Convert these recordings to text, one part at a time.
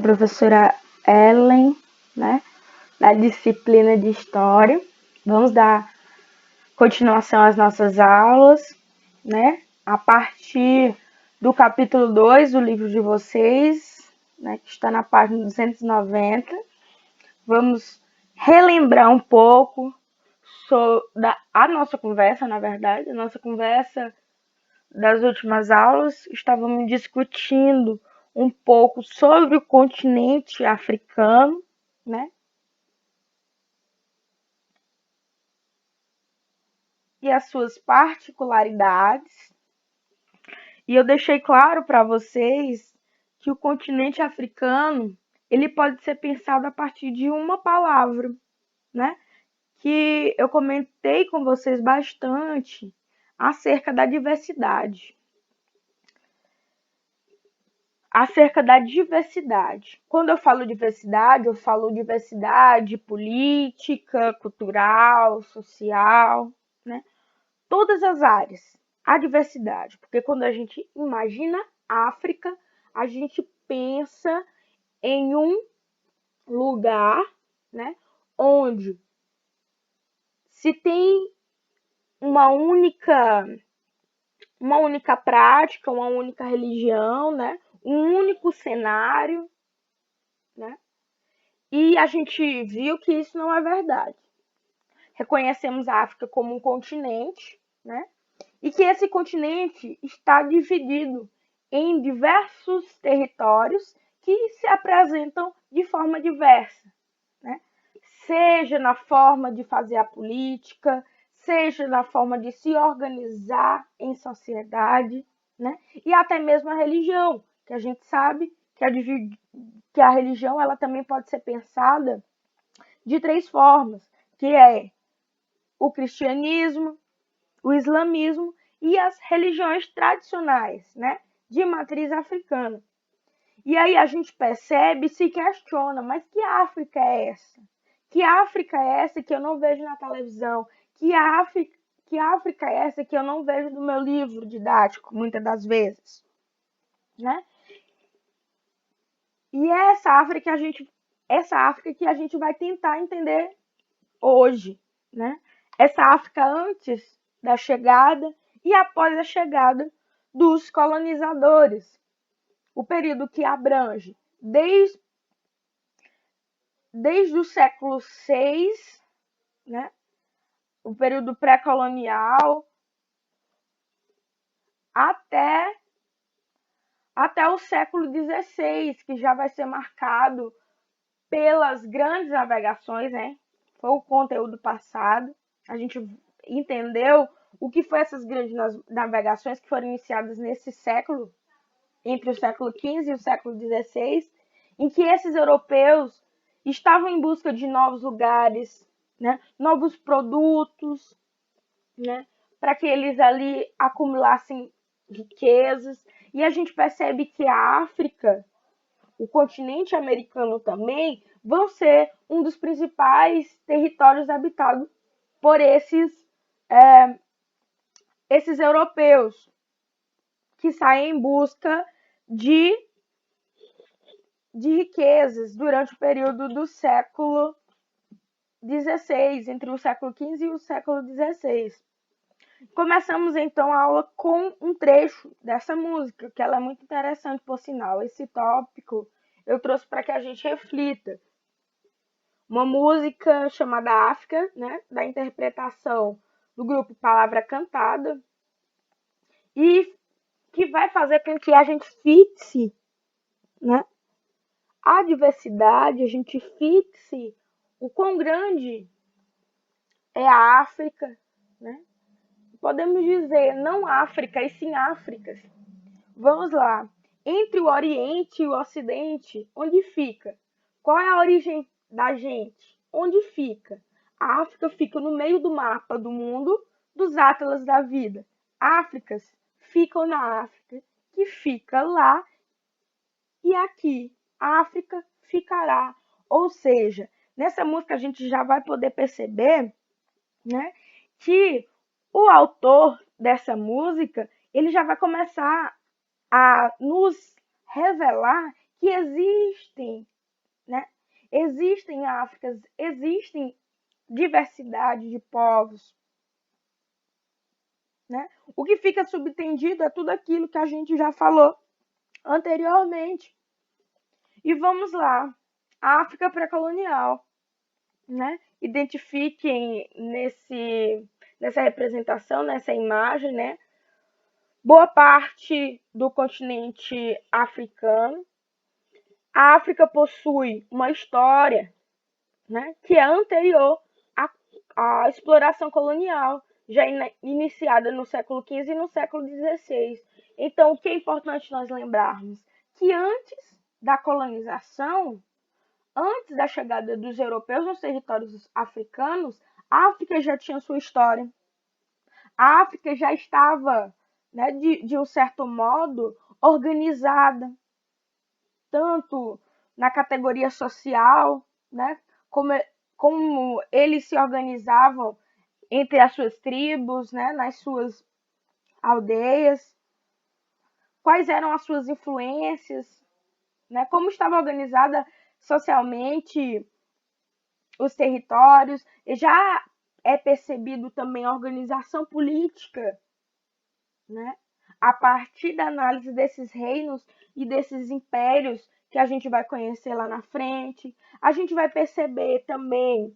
a professora Ellen, né, da disciplina de História. Vamos dar continuação às nossas aulas, né, a partir do capítulo 2 do livro de vocês, né, que está na página 290. Vamos relembrar um pouco a nossa conversa, na verdade, a nossa conversa das últimas aulas. Estávamos discutindo um pouco sobre o continente africano, né? E as suas particularidades. E eu deixei claro para vocês que o continente africano, ele pode ser pensado a partir de uma palavra, né? Que eu comentei com vocês bastante acerca da diversidade. Quando eu falo diversidade política, cultural, social, né? Todas as áreas, a diversidade. Porque quando a gente imagina África, a gente pensa em um lugar, né, onde se tem uma única prática, uma única religião, né, um único cenário, né? E a gente viu que isso não é verdade. Reconhecemos a África como um continente, né? E que esse continente está dividido em diversos territórios que se apresentam de forma diversa, né? Seja na forma de fazer a política, seja na forma de se organizar em sociedade, né? E até mesmo a religião, que a gente sabe que a religião ela também pode ser pensada de 3 formas, que é o cristianismo, o islamismo e as religiões tradicionais, né, de matriz africana. E aí a gente percebe e se questiona, mas que África é essa? Que África é essa que eu não vejo na televisão? Que África é essa que eu não vejo no meu livro didático, muitas das vezes? Né? E é essa África que a gente vai tentar entender hoje, né? Essa África antes da chegada e após a chegada dos colonizadores. O período que abrange desde o século VI, né? O período pré-colonial, até o século XVI, que já vai ser marcado pelas grandes navegações, né? Foi o conteúdo passado. A gente entendeu o que foi essas grandes navegações que foram iniciadas nesse século, entre o século XV e o século XVI, em que esses europeus estavam em busca de novos lugares, né? Novos produtos, né? Para que eles ali acumulassem riquezas. E a gente percebe que a África, o continente americano também, vão ser um dos principais territórios habitados por esses europeus que saem em busca de riquezas durante o período do século XVI, entre o século XV e o século XVI. Começamos então a aula com um trecho dessa música, que ela é muito interessante, por sinal. Esse tópico eu trouxe para que a gente reflita. Uma música chamada África, né, da interpretação do grupo Palavra Cantada, e que vai fazer com que a gente fixe, né, a diversidade, a gente fixe o quão grande é a África, né? Podemos dizer não África, e sim Áfricas. Vamos lá. Entre o Oriente e o Ocidente, onde fica? Qual é a origem da gente? Onde fica? A África fica no meio do mapa do mundo dos atlas da vida. Áfricas ficam na África, que fica lá e aqui. A África ficará. Ou seja, nessa música a gente já vai poder perceber, né, que o autor dessa música ele já vai começar a nos revelar que existem existem Áfricas, existem diversidade de povos, né? O que fica subtendido é tudo aquilo que a gente já falou anteriormente. E vamos lá, a África pré-colonial, né? Identifiquem nessa representação, nessa imagem, né? Boa parte do continente africano. A África possui uma história, né, que é anterior à exploração colonial, já iniciada no século XV e no século XVI. Então, o que é importante nós lembrarmos? Que antes da colonização, antes da chegada dos europeus nos territórios africanos, a África já tinha sua história. A África já estava, né, de um certo modo, organizada, tanto na categoria social, né, como eles se organizavam entre as suas tribos, né, nas suas aldeias, quais eram as suas influências, né, como estava organizada socialmente os territórios, e já é percebido também a organização política, né, a partir da análise desses reinos e desses impérios que a gente vai conhecer lá na frente. A gente vai perceber também,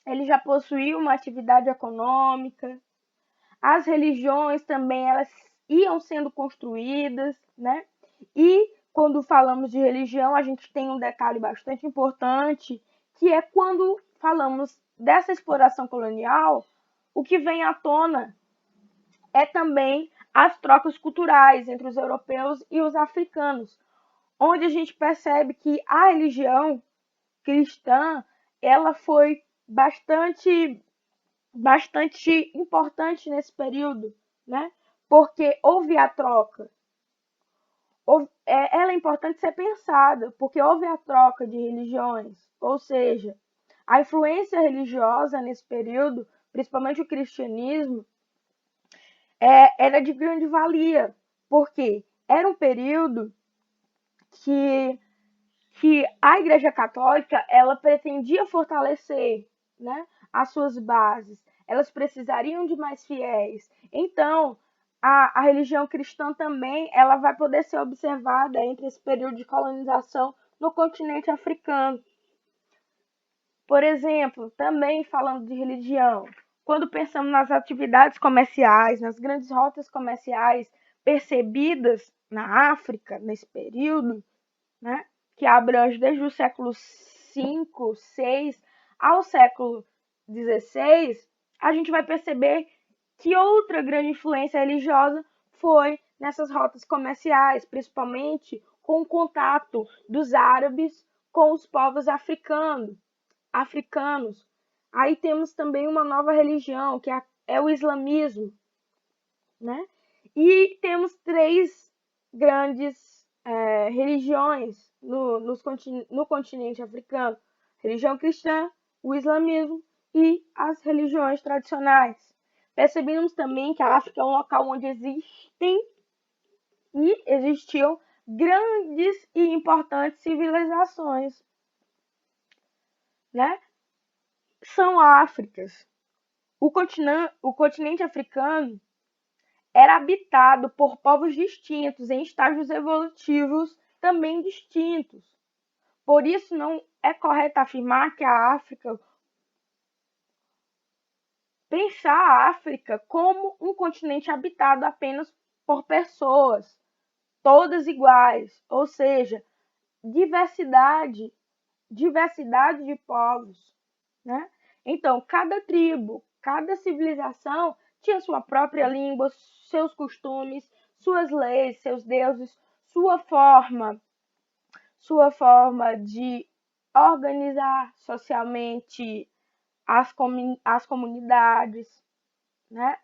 ele já possuía uma atividade econômica, as religiões também, elas iam sendo construídas, né? E quando falamos de religião, a gente tem um detalhe bastante importante, que é quando falamos dessa exploração colonial, o que vem à tona é também as trocas culturais entre os europeus e os africanos, onde a gente percebe que a religião cristã, ela foi bastante importante nesse período, né? Porque houve a troca. Ela é importante ser pensada, porque houve a troca de religiões, ou seja, a influência religiosa nesse período, principalmente o cristianismo, era de grande valia, porque era um período que a Igreja Católica ela pretendia fortalecer, né, as suas bases. Elas precisariam de mais fiéis. Então, a religião cristã também ela vai poder ser observada entre esse período de colonização no continente africano. Por exemplo, também falando de religião, quando pensamos nas atividades comerciais, nas grandes rotas comerciais percebidas na África nesse período, né, que abrange desde o século V, VI ao século XVI, a gente vai perceber que outra grande influência religiosa foi nessas rotas comerciais, principalmente com o contato dos árabes com os povos africanos. Aí temos também uma nova religião, que é o islamismo, né? E temos três grandes religiões no continente africano: religião cristã, o islamismo e as religiões tradicionais. Percebemos também que a África é um local onde existiam grandes e importantes civilizações, né? São Áfricas. O continente africano era habitado por povos distintos, em estágios evolutivos também distintos. Por isso, não é correto afirmar que pensar a África como um continente habitado apenas por pessoas, todas iguais, ou seja, diversidade de povos, né? Então, cada tribo, cada civilização tinha sua própria língua, seus costumes, suas leis, seus deuses, sua forma de organizar socialmente as comunidades, né?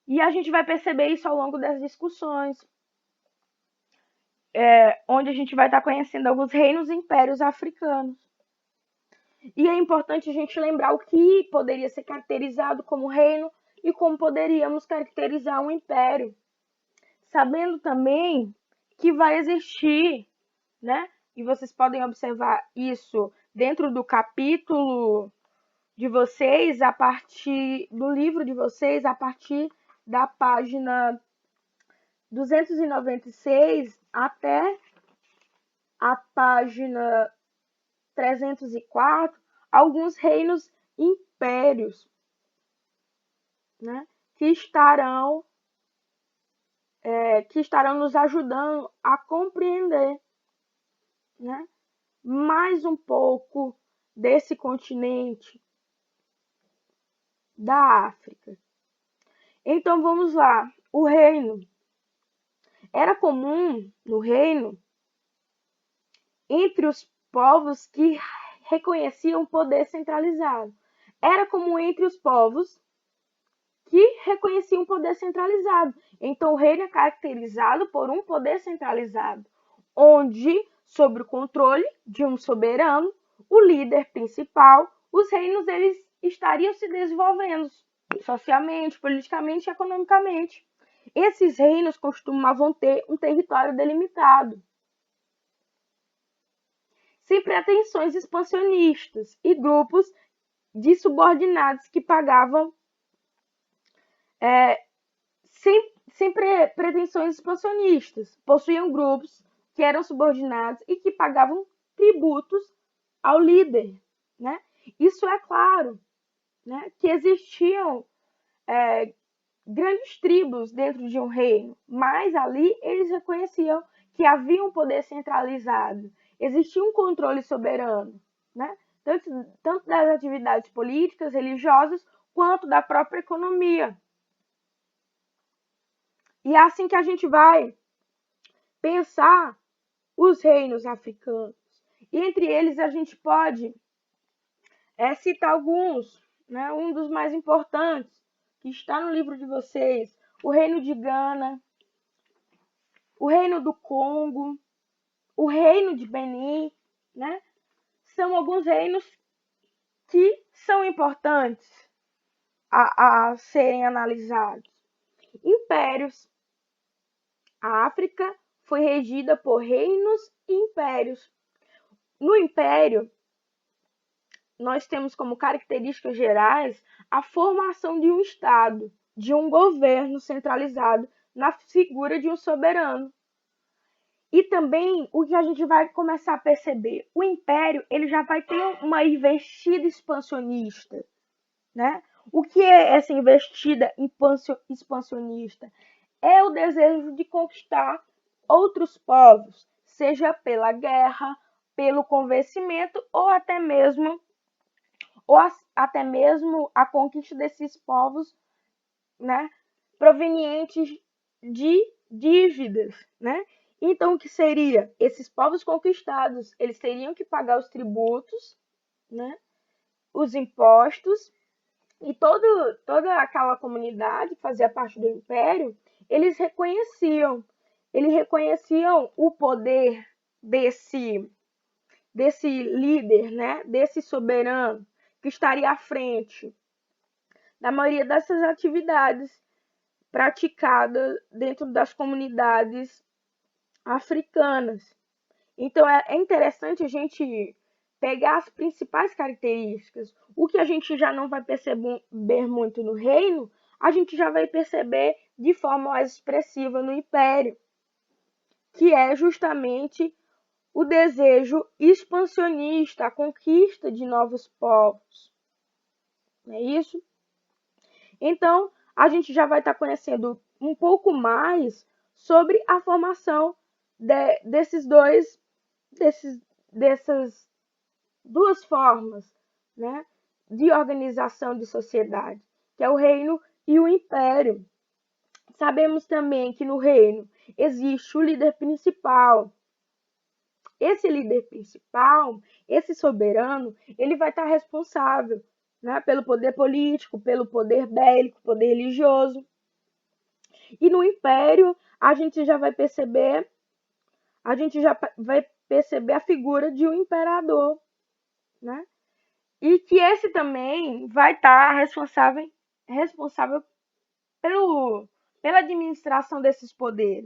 E a gente vai perceber isso ao longo das discussões, onde a gente vai estar conhecendo alguns reinos e impérios africanos. E é importante a gente lembrar o que poderia ser caracterizado como reino e como poderíamos caracterizar um império, sabendo também que vai existir, né? E vocês podem observar isso dentro do capítulo de vocês, a partir do livro de vocês, a partir da página 296 até a página 304, alguns reinos impérios, né, que estarão nos ajudando a compreender, né, mais um pouco desse continente da África. Então vamos lá. O reino. Era comum no reino, entre os povos que reconheciam o poder centralizado. Era comum entre os povos que reconheciam o poder centralizado. Então, o reino é caracterizado por um poder centralizado, onde, sob o controle de um soberano, o líder principal, os reinos eles estariam se desenvolvendo socialmente, politicamente e economicamente. Esses reinos costumavam ter um território delimitado, sem pretensões expansionistas, e grupos de subordinados que pagavam sem pretensões expansionistas. Possuíam grupos que eram subordinados e que pagavam tributos ao líder, né? Isso é claro, né? Que existiam grandes tribos dentro de um reino, mas ali eles reconheciam que havia um poder centralizado, existia um controle soberano, né? Tanto das atividades políticas, religiosas, quanto da própria economia. E é assim que a gente vai pensar os reinos africanos. E entre eles a gente pode citar alguns, né? Um dos mais importantes, que está no livro de vocês, o reino de Gana, o reino do Congo, o reino de Benin, né? São alguns reinos que são importantes a serem analisados. Impérios. A África foi regida por reinos e impérios. No império, nós temos como características gerais a formação de um Estado, de um governo centralizado na figura de um soberano. E também o que a gente vai começar a perceber, o império ele já vai ter uma investida expansionista, né? O que é essa investida expansionista? É o desejo de conquistar outros povos, seja pela guerra, pelo convencimento ou até mesmo a conquista desses povos, né, provenientes de dívidas, né? Então, o que seria? Esses povos conquistados, eles teriam que pagar os tributos, né, os impostos, e toda aquela comunidade que fazia parte do império, eles reconheciam o poder desse líder, né, desse soberano que estaria à frente da maioria dessas atividades praticadas dentro das comunidades africanas. Então é interessante a gente pegar as principais características. O que a gente já não vai perceber muito no reino, a gente já vai perceber de forma mais expressiva no império, que é justamente o desejo expansionista, a conquista de novos povos. Não é isso? Então, a gente já vai estar conhecendo um pouco mais sobre a formação dessas duas formas, né, de organização de sociedade, que é o reino e o império. Sabemos também que no reino existe o líder principal. Esse líder principal, esse soberano, ele vai estar responsável, né, pelo poder político, pelo poder bélico, poder religioso. E no império, a gente já vai perceber a figura de um imperador, né? E que esse também vai estar responsável pela administração desses poderes.